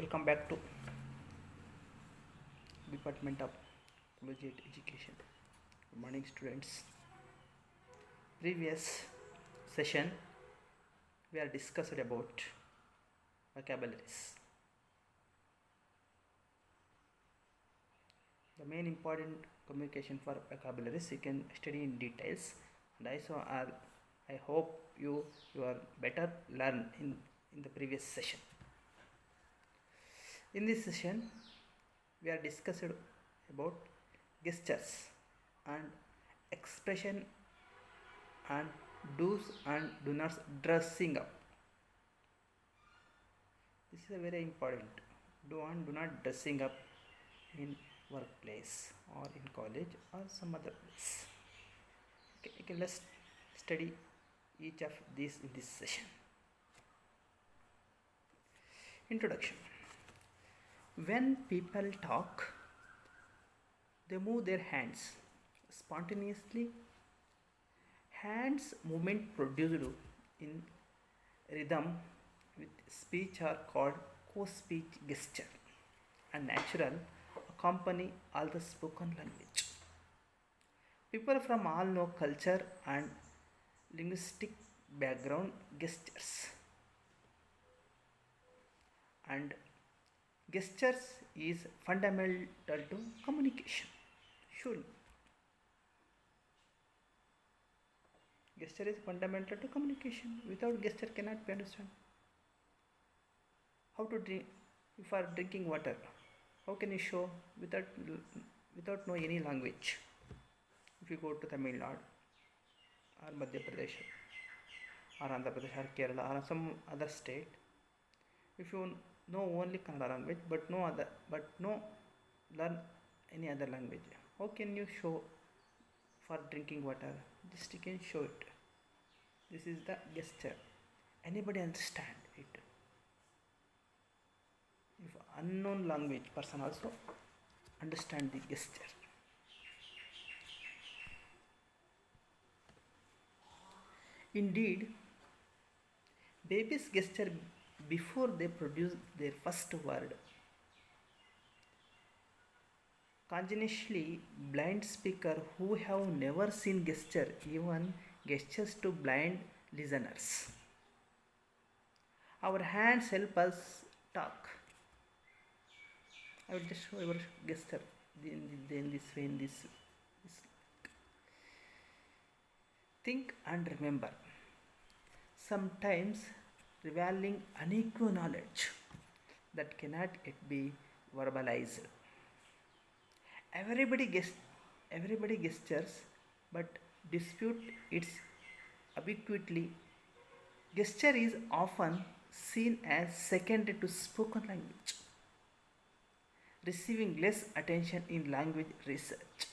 Welcome back to Department of Collegiate Education. Good morning, students. Previous session we are discussed about vocabularies. The main important communication for vocabularies you can study in details, and also I hope you are better learn in the previous session. In this session we are discussed about gestures and expression and do's and do nots dressing up. This is a very important do and do not dressing up in workplace or in college or some other place. Okay, let's study each of these in this session. Introduction. When people talk, they move their hands spontaneously. Hands movement produced in rhythm with speech are called co-speech gesture and natural accompany all the spoken language. People from all know culture and linguistic background gestures, and gestures is fundamental to communication. Surely gesture is fundamental to communication. Without gesture cannot be understood. How to drink? If you are drinking water, how can you show without know any language? If you go to Tamil Nadu or Madhya Pradesh or Andhra Pradesh or Kerala or some other state, if you know only Kannada language but no learn any other language, how can you show for drinking water? Just you can show it. This is the gesture. Anybody understand it? If unknown language person also understand the gesture. Indeed, babies gesture before they produce their first word. Continuously, blind speaker who have never seen gesture even gestures to blind listeners. Our hands help us talk. I will just show our gesture in this way. This. Think and remember. Sometimes revealing unequal knowledge that cannot yet be verbalized. Everybody gestures, but dispute its ubiquity. Gesture is often seen as secondary to spoken language, receiving less attention in language research.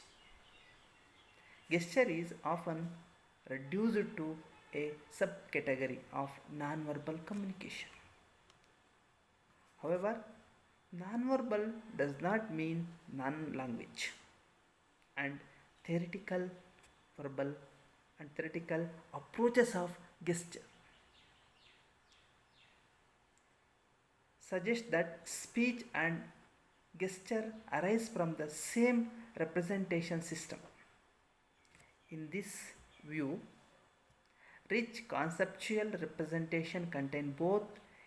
Gesture is often reduced to a subcategory of nonverbal communication. However, nonverbal does not mean non-language, and theoretical approaches of gesture suggest that speech and gesture arise from the same representation system. In this view, rich conceptual representation contain both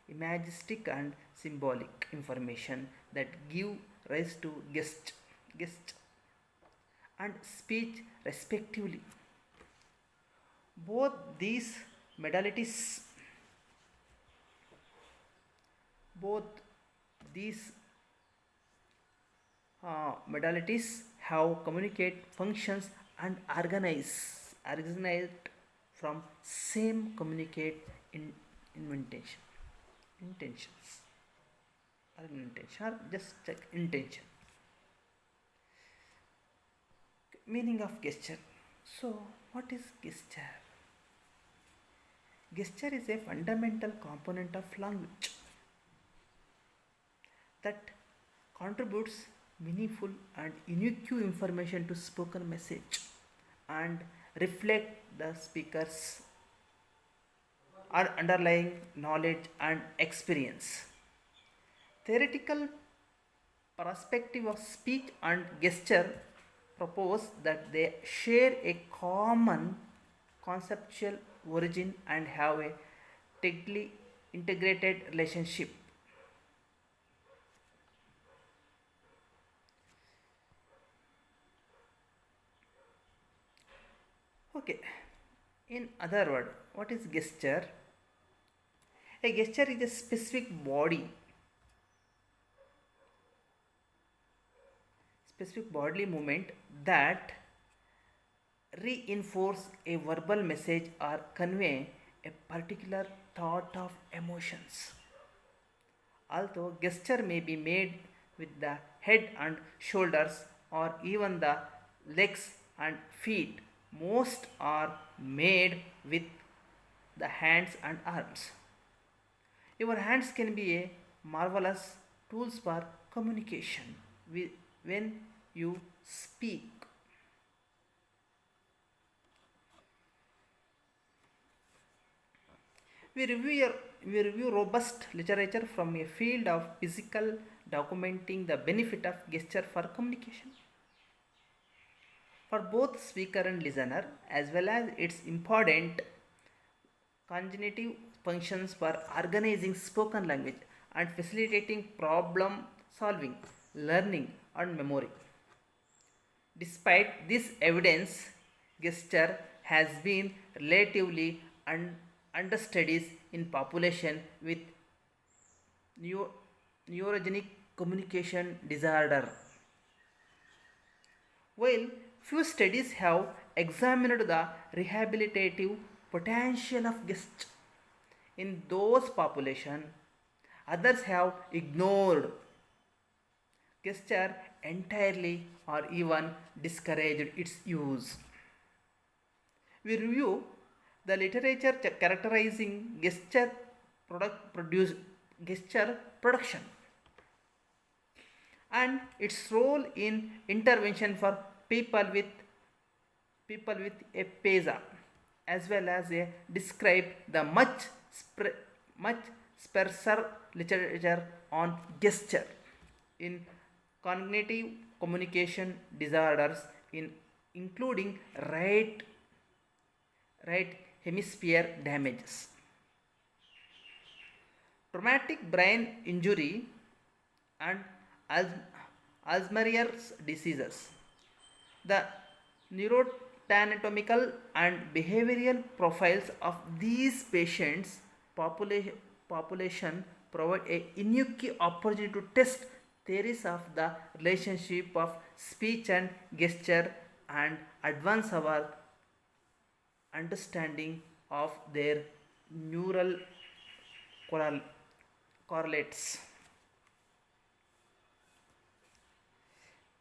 imagistic and symbolic information that give rise to gest and speech respectively. Both these modalities have communicate functions and organized from same communicate intentions or just check intention. Meaning of gesture. So what is gesture? Gesture is a fundamental component of language that contributes meaningful and unique information to spoken message and reflect the speaker's underlying knowledge and experience. Theoretical perspective of speech and gesture propose that they share a common conceptual origin and have a tightly integrated relationship. Okay, in other word, what is gesture? A gesture is a specific bodily movement that reinforce a verbal message or convey a particular thought of emotions. Although gesture may be made with the head and shoulders or even the legs and feet, most are made with the hands and arms. Your hands can be a marvelous tools for communication when you speak. We review robust literature from a field of physical documenting the benefit of gesture for communication for both speaker and listener, as well as its important cognitive functions for organizing spoken language and facilitating problem solving, learning, and memory. Despite this evidence, gesture has been relatively understudied in population with neurogenic communication disorder. While few studies have examined the rehabilitative potential of gesture in those population, others have ignored gesture entirely or even discouraged its use. We review the literature characterizing gesture production and its role in intervention for people with aphasia, as well as describe the much sparser literature on gesture in cognitive communication disorders, including right hemisphere damages, traumatic brain injury, and Alzheimer's diseases. The neuroanatomical and behavioral profiles of these patients population provide a unique opportunity to test theories of the relationship of speech and gesture and advance our understanding of their neural correlates.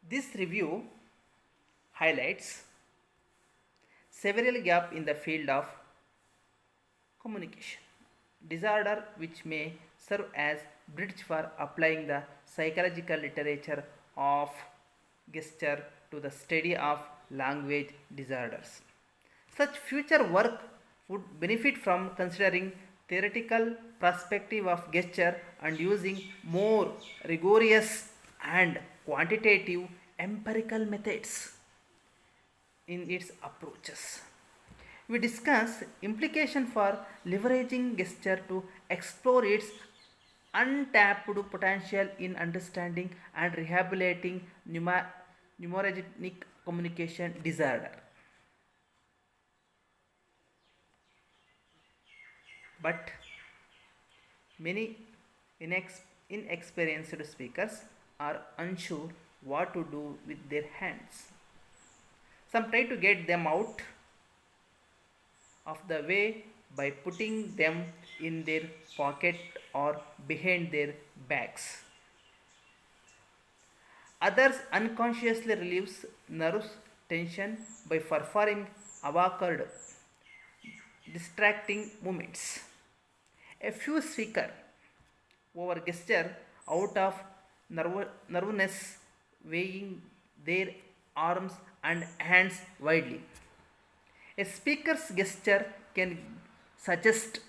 This review highlights several gaps in the field of communication disorder, which may serve as bridge for applying the psychological literature of gesture to the study of language disorders. Such future work would benefit from considering theoretical perspective of gesture and using more rigorous and quantitative empirical methods in its approaches. We discuss implication for leveraging gesture to explore its untapped potential in understanding and rehabilitating neurogenic communication disorder. But many inexperienced speakers are unsure what to do with their hands. Some try to get them out of the way by putting them in their pocket or behind their backs. Others unconsciously relieves nervous tension by performing awkward, distracting movements. A few speakers over gesture out of nervousness, waving their arms and hands widely. A speaker's gesture can suggest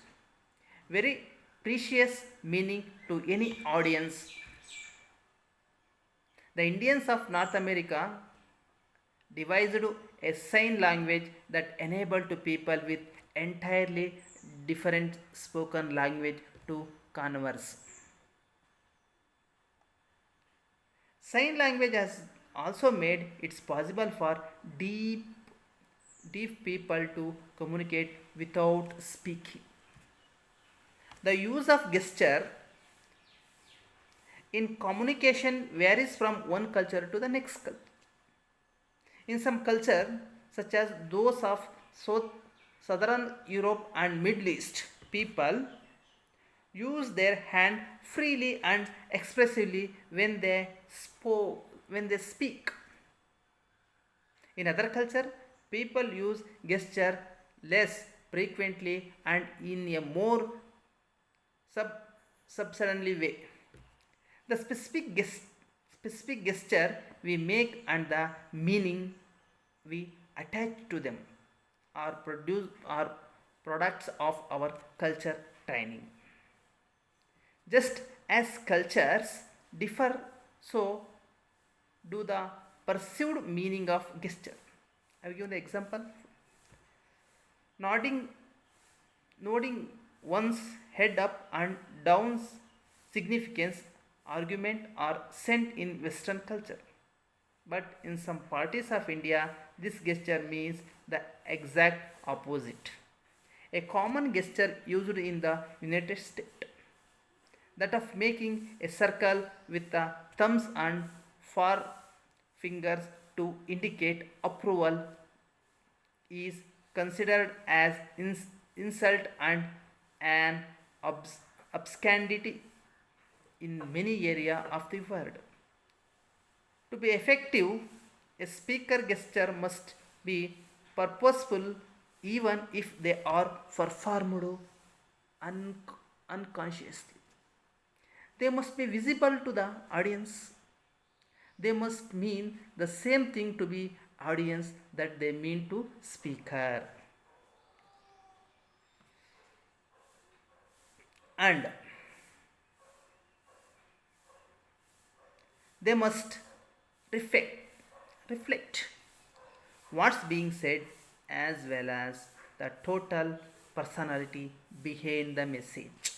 very precious meaning to any audience The Indians of North America devised a sign language that enabled to people with entirely different spoken language to converse. Sign language has also made it possible for deep, deaf people to communicate without speaking. The use of gesture in communication varies from one culture to the next culture. In some cultures, such as those of Southern Europe and Middle East, people use their hand freely and expressively when they speak. In other culture, people use gesture less frequently and in a more sub- substantially way. The specific gesture we make and the meaning we attach to them are products of our culture training. Just as cultures differ, so do the perceived meaning of gesture. I will give an example. Nodding, nodding one's head up and down significance argument are sent in Western culture. But in some parts of India, this gesture means the exact opposite. A common gesture used in the United States, that of making a circle with the thumbs and forefingers to indicate approval, is considered as insult and an obscenity in many areas of the world. To be effective, a speaker gesture must be purposeful even if they are performed unconsciously. They must be visible to the audience. They must mean the same thing to the audience that they mean to speaker. And they must reflect reflect what's being said as well as the total personality behind the message.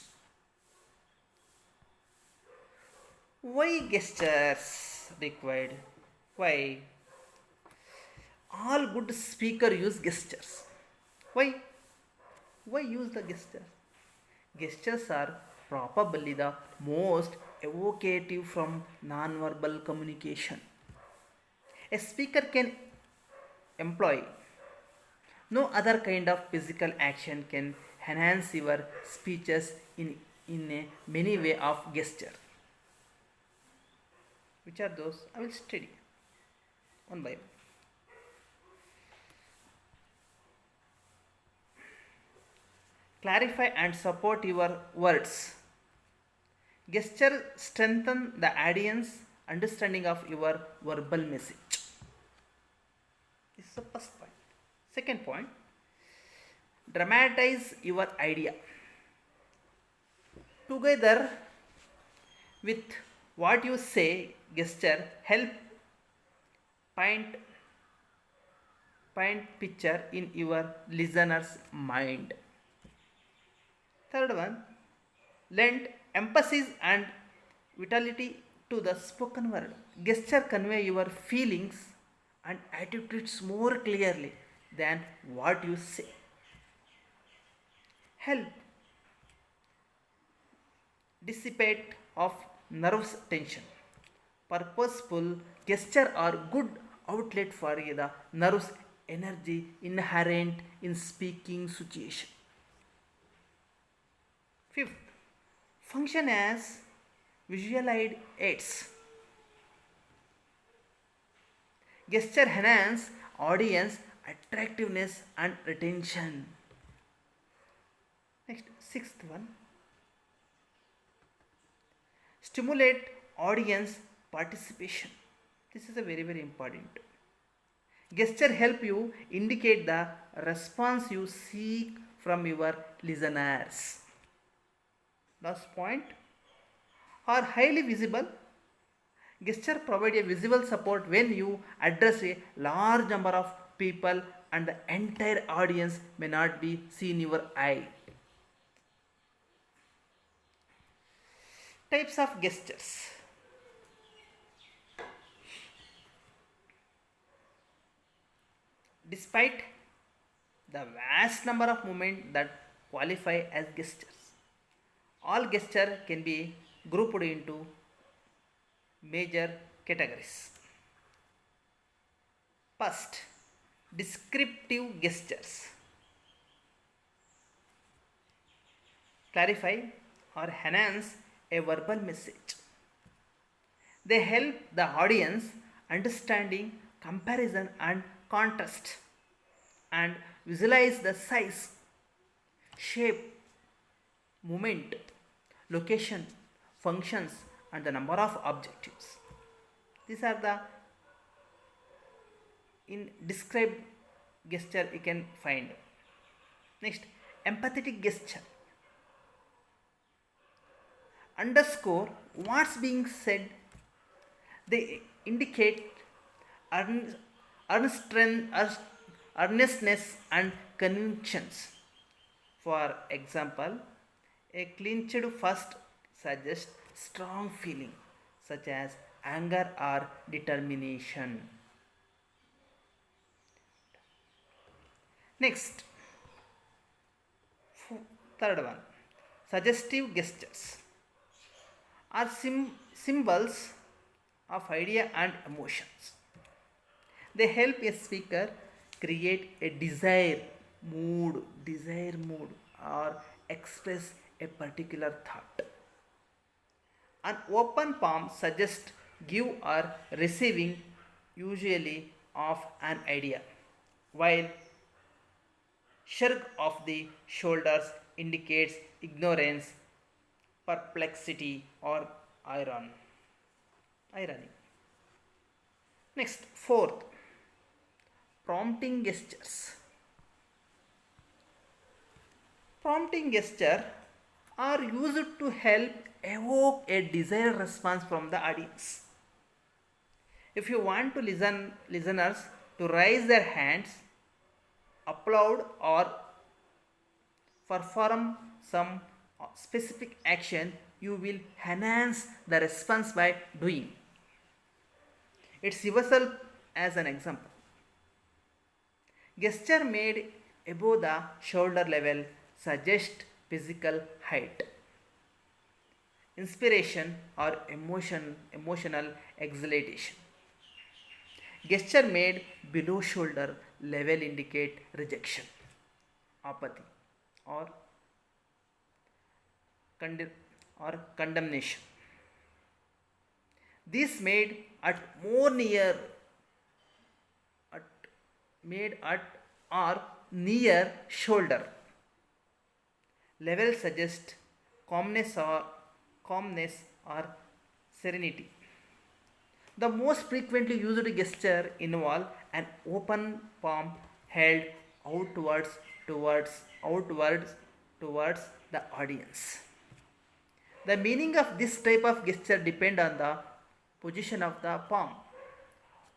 Why gestures required? Why? All good speaker use gestures. Why? Why use the gestures? Gestures are probably the most evocative from non-verbal communication. A speaker can employ no other kind of physical action can enhance your speeches in a many way of gesture. Which are those? I will study one by one. Clarify and support your words. Gesture strengthen the audience understanding of your verbal message. This is the first point. Second point, dramatize your idea. Together with what you say, gesture help paint picture in your listener's mind. Third one, lend emphasis and vitality to the spoken word. Gesture convey your feelings and attitudes more clearly than what you say. Help dissipate of nerves tension. Purposeful gesture are good outlet for the nerves energy inherent in speaking situation. Fifth, function as visual aids. Gesture enhance audience attractiveness and retention. Next, sixth one, stimulate audience participation. This is a very important. Gesture help you indicate the response you seek from your listeners. Last point, are highly visible. Gesture provide a visual support when you address a large number of people and the entire audience may not be seen your eye. Types of gestures. Despite the vast number of movements that qualify as gestures, all gesture can be grouped into major categories. First, descriptive gestures. Clarify or enhance a verbal message. They help the audience understanding comparison and contrast and visualize the size, shape, movement, location, functions and the number of objectives. These are the in described gesture you can find. Next, empathetic gesture. Underscore what's being said. They indicate earnestness and convictions. For example, a clenched fist suggests strong feeling such as anger or determination. Next, third one, suggestive gestures are symbols of idea and emotions. They help a speaker create a mood, or express a particular thought. An open palm suggests give or receiving usually of an idea, while shrug of the shoulders indicates ignorance, perplexity, or irony. Next, fourth, prompting gestures. Prompting gestures are used to help evoke a desired response from the audience. If you want to listeners to raise their hands, applaud or perform some specific action, you will enhance the response by doing. It's yourself as an example. Gesture made above the shoulder level suggest physical height, inspiration or emotional exaltation. Gesture made below shoulder level indicate rejection, apathy, or condemnation. This made at or near shoulder level suggest calmness or serenity. The most frequently used gesture involve an open palm held outwards towards the audience. The meaning of this type of gesture depend on the position of the palm.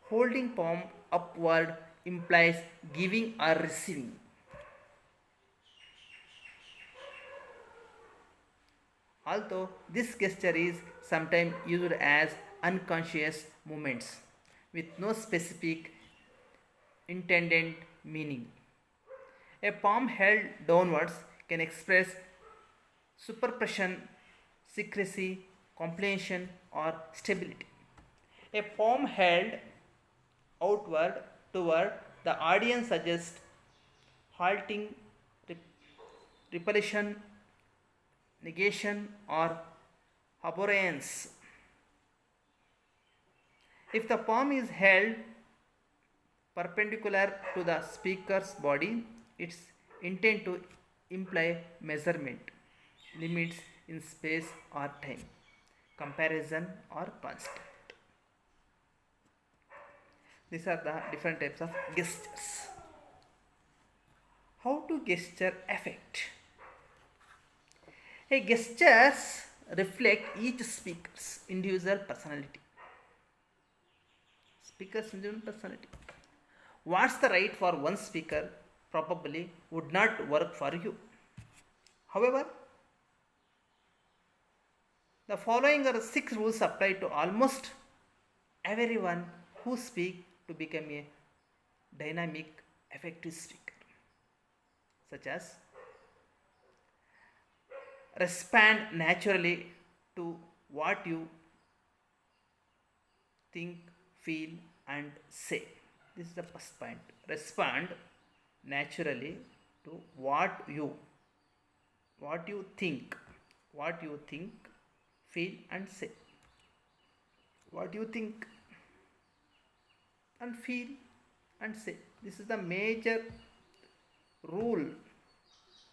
Holding palm upward implies giving or receiving. Although this gesture is sometimes used as unconscious movements with no specific intended meaning. A palm held downwards can express superpression, secrecy, comprehension, or stability. A palm held outward toward the audience suggests halting, repulsion, negation, or abhorrence. If the palm is held perpendicular to the speaker's body, it's intended to imply measurement, limits in space or time, comparison or constant. These are the different types of gestures. How to gesture affect? A gestures reflect each speaker's individual personality, Speaker's genuine personality. What's the right for one speaker probably would not work for you. However, the following are 6 rules apply to almost everyone who speak to become a dynamic, effective speaker, such as respond naturally to what you think, feel, and say. This is the first point. Respond naturally to what you think, feel, and say. What you think and feel and say. This is the major rule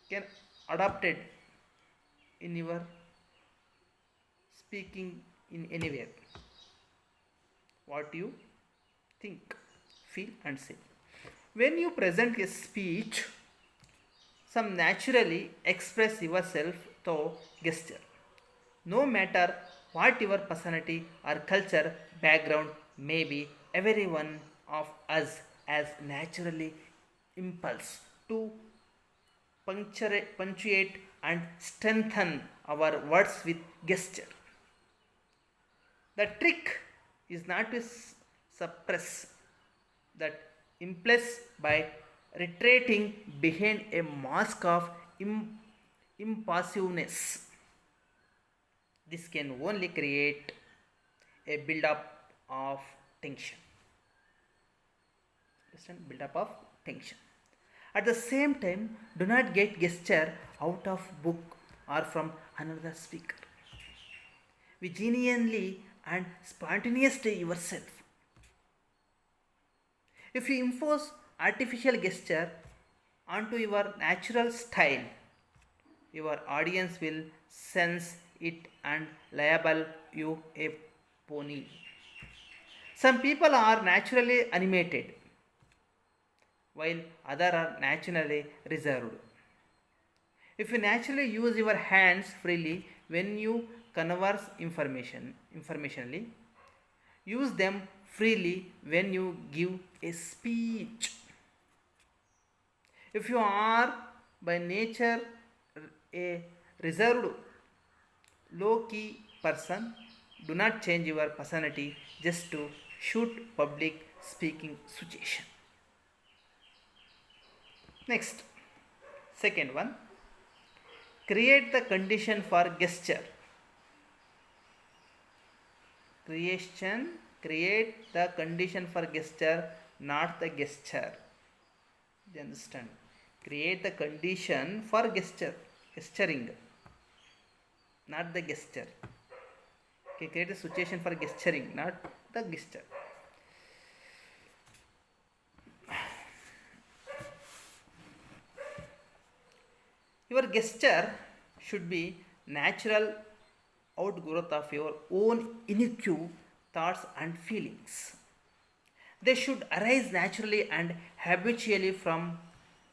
can adopted in your speaking in anywhere. What you think, feel, and say. When you present a speech, some naturally express yourself through gesture. No matter what your personality or culture background may be, every one of us has naturally impulse to punctuate and strengthen our words with gesture. The trick is not to suppress that impulse by retreating behind a mask of impassiveness. This can only create a build-up of tension. Understand? Build-up of tension. At the same time, do not get gesture out of book or from another speaker. Be genuinely and spontaneously yourself. If you impose artificial gesture onto your natural style, your audience will sense it and label you a pony. Some people are naturally animated, while others are naturally reserved. If you naturally use your hands freely when you converse informationally, use them freely when you give a speech. If you are by nature a reserved, low-key person, do not change your personality just to shoot public speaking situation. Next, second one, create the condition for gesture. Create the condition for gesture, not the gesture. Do you understand? Create the condition for gesturing, not the gesture. Okay, create a situation for gesturing, not the gesture. Your gesture should be natural outgrowth of your own unique thoughts and feelings. They should arise naturally and habitually from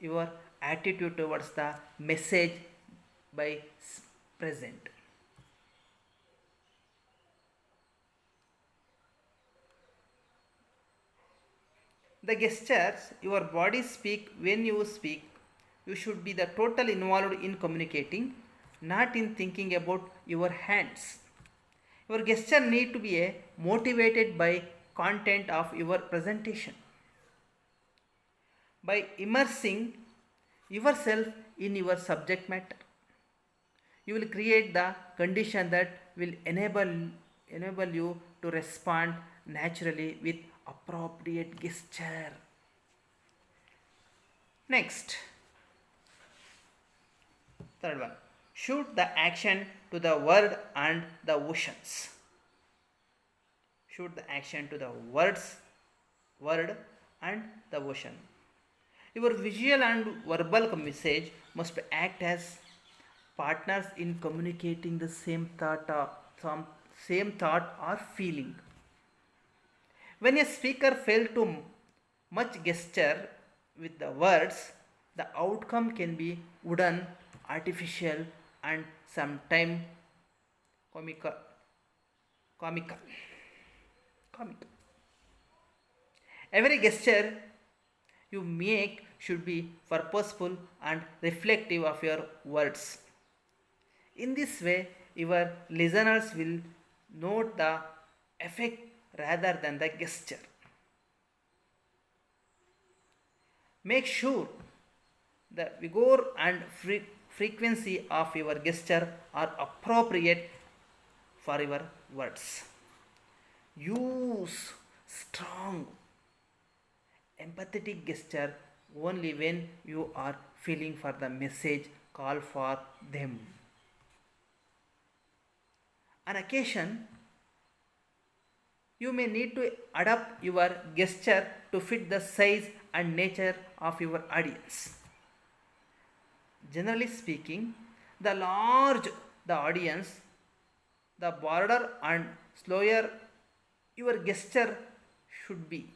your attitude towards the message by present. The gestures your body speak when you speak. You should be the total involved in communicating, not in thinking about your hands. Your gesture need to be motivated by content of your presentation. By immersing yourself in your subject matter, you will create the condition that will enable you to respond naturally with appropriate gesture. Next, third one, shoot the action to the word and the oceans. Shoot the action to the word and the ocean. Your visual and verbal message must act as partners in communicating the same thought or feeling. When a speaker fails to much gesture with the words, the outcome can be wooden, artificial, and sometimes comical. Every gesture you make should be purposeful and reflective of your words. In this way, your listeners will note the effect rather than the gesture. Make sure the vigor and frequency of your gesture are appropriate for your words. Use strong, empathetic gesture only when you are feeling for the message call for them. On occasion, you may need to adapt your gesture to fit the size and nature of your audience. Generally speaking, the larger the audience, the broader and slower your gesture should be.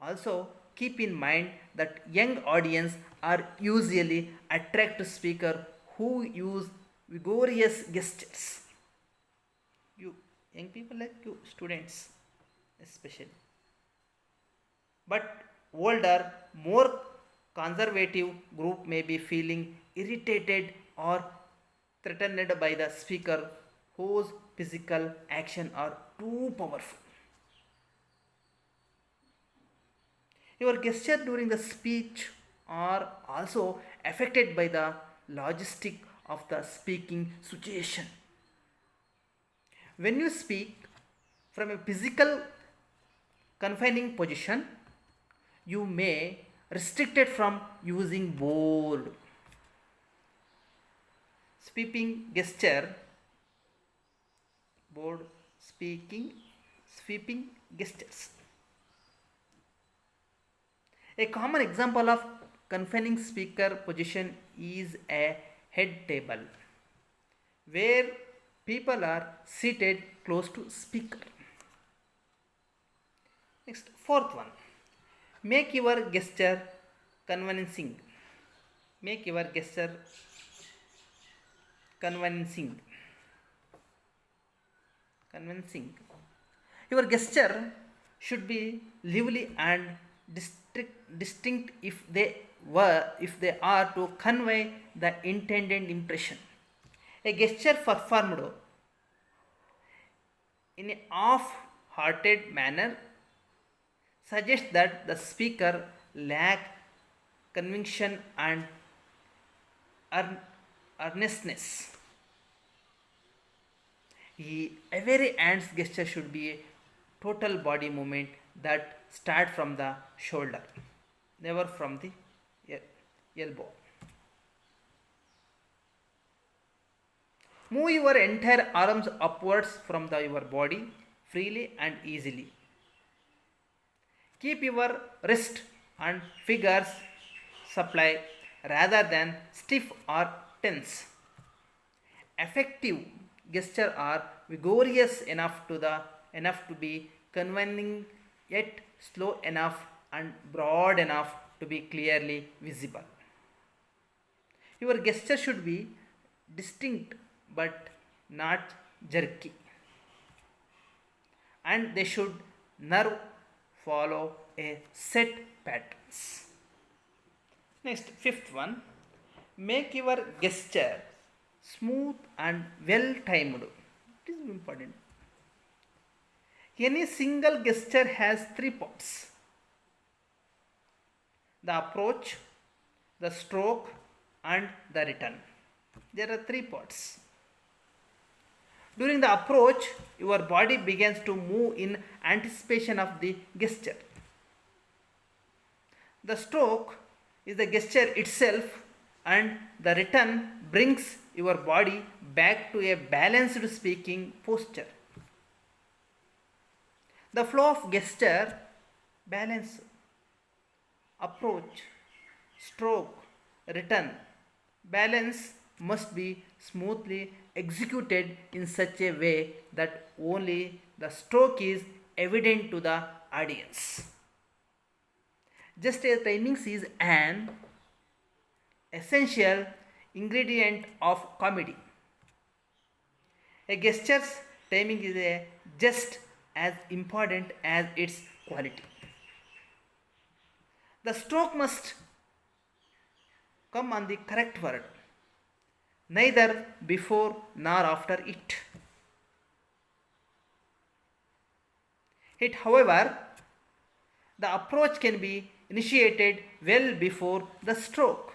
Also, keep in mind that young audience are usually attracted to speakers who use vigorous gestures. You young people like you students especially. But older, more conservative group may be feeling irritated or threatened by the speaker whose physical action are too powerful. Your gesture during the speech are also affected by the logistic of the speaking situation. When you speak from a physical confining position, you may restricted from using bold sweeping gesture, bold sweeping gestures. A common example of confining speaker position is a head table, where people are seated close to speaker. Next, fourth one. Make your gesture convincing. Make your gesture convincing. Your gesture should be lively and distinct if they are to convey the intended impression. A gesture performed in a half-hearted manner suggests that the speaker lacks conviction and earnestness. Every hand's gesture should be a total body movement that start from the shoulder, never from the elbow. Move your entire arms upwards from your body freely and easily. Keep your wrist and fingers supple rather than stiff or tense. Effective gestures are vigorous enough to be convincing, yet slow enough and broad enough to be clearly visible. Your gesture should be distinct but not jerky, and they should never follow a set patterns. Next, fifth one. Make your gesture smooth and well timed. It is important. Any single gesture has three parts: the approach, the stroke, and the return. There are three parts. During the approach, your body begins to move in anticipation of the gesture. The stroke is the gesture itself, and the return brings your body back to a balanced speaking posture. The flow of gesture, balance, approach, stroke, return, balance must be smoothly executed in such a way that only the stroke is evident to the audience. Just as timing is an essential ingredient of comedy, a gesture's timing is just as important as its quality. The stroke must come on the correct word, neither before nor after it. However, the approach can be initiated well before the stroke.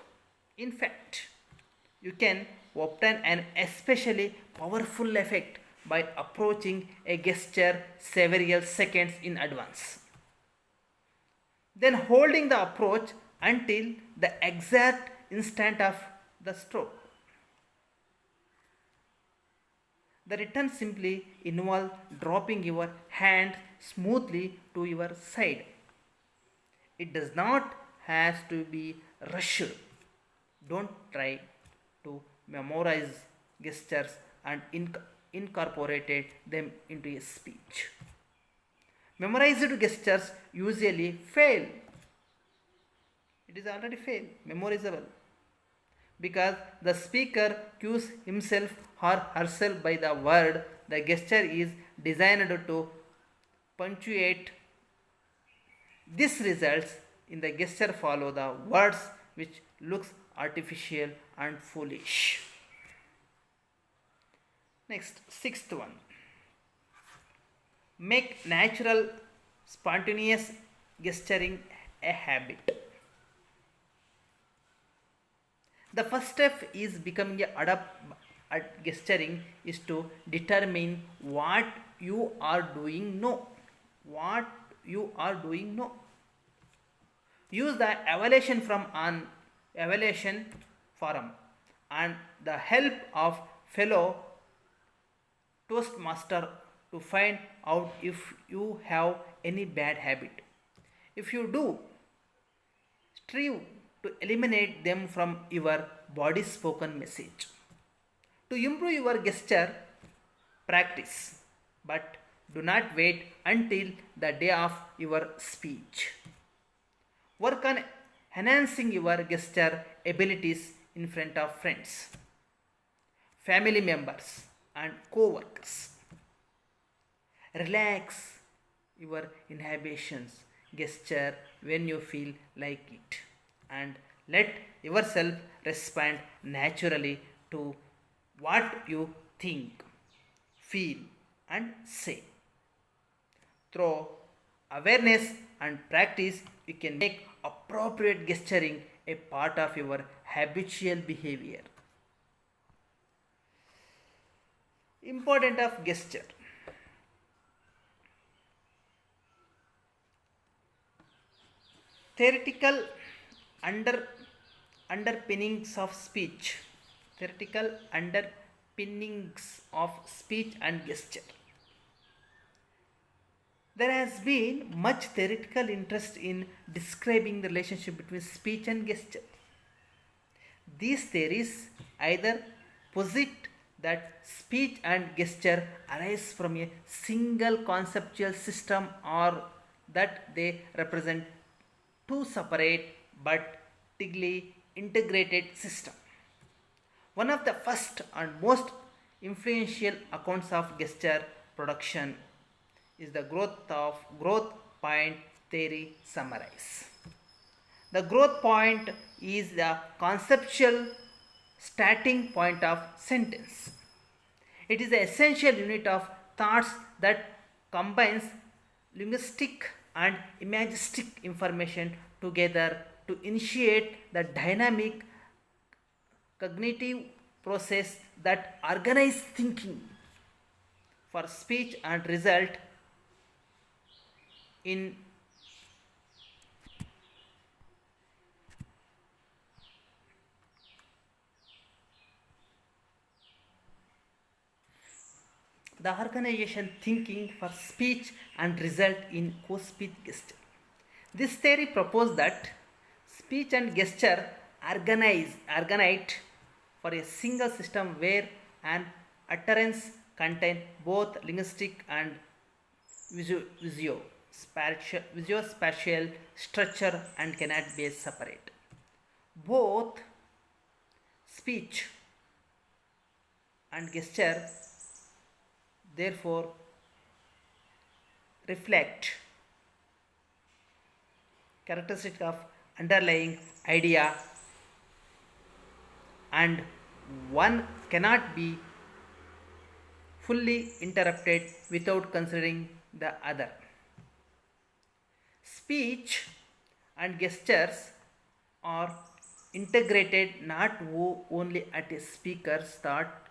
In fact, you can obtain an especially powerful effect by approaching a gesture several seconds in advance, then holding the approach until the exact instant of the stroke. The return simply involves dropping your hand smoothly to your side. It does not have to be rushed. Don't try to memorize gestures and incorporate them into a speech. Memorized gestures usually fail. It is already failed, memorizable, because the speaker cues himself or herself by the word. The gesture is designed to punctuate. This results in the gesture follow the words, which looks artificial and foolish. Next, sixth one. Make natural, spontaneous gesturing a habit. The first step is becoming adept at gesturing is to determine what you are doing now. What you are doing now. Use the evaluation from an evaluation forum and the help of fellow Toastmaster to find out if you have any bad habit. If you do, strive to eliminate them from your body spoken message. To improve your gesture, practice, but do not wait until the day of your speech. Work on enhancing your gesture abilities in front of friends, family members, and co-workers. Relax your inhibitions, gesture when you feel like it, and let yourself respond naturally to what you think, feel, and say. Through awareness and practice, you can make appropriate gesturing a part of your habitual behavior. Importance of gesture. Theoretical underpinnings of speech. Theoretical underpinnings of speech and gesture. There has been much theoretical interest in describing the relationship between speech and gesture. These theories either posit that speech and gesture arise from a single conceptual system or that they represent two separate but tightly integrated systems. One of the first and most influential accounts of gesture production is the growth point theory summarize. The growth point is the conceptual starting point of sentence. It is the essential unit of thoughts that combines linguistic and imagistic information together to initiate the dynamic cognitive process that organizes thinking for speech and result in the organization thinking for speech and result in co-speech gesture. This theory proposed that speech and gesture organite for a single system where an utterance contains both linguistic and visuospatial structure and cannot be separate. Both speech and gesture therefore reflect characteristic of underlying idea, and one cannot be fully interrupted without considering the other. Speech and gestures are integrated not only at a speaker's thought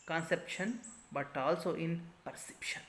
conception but also in perception.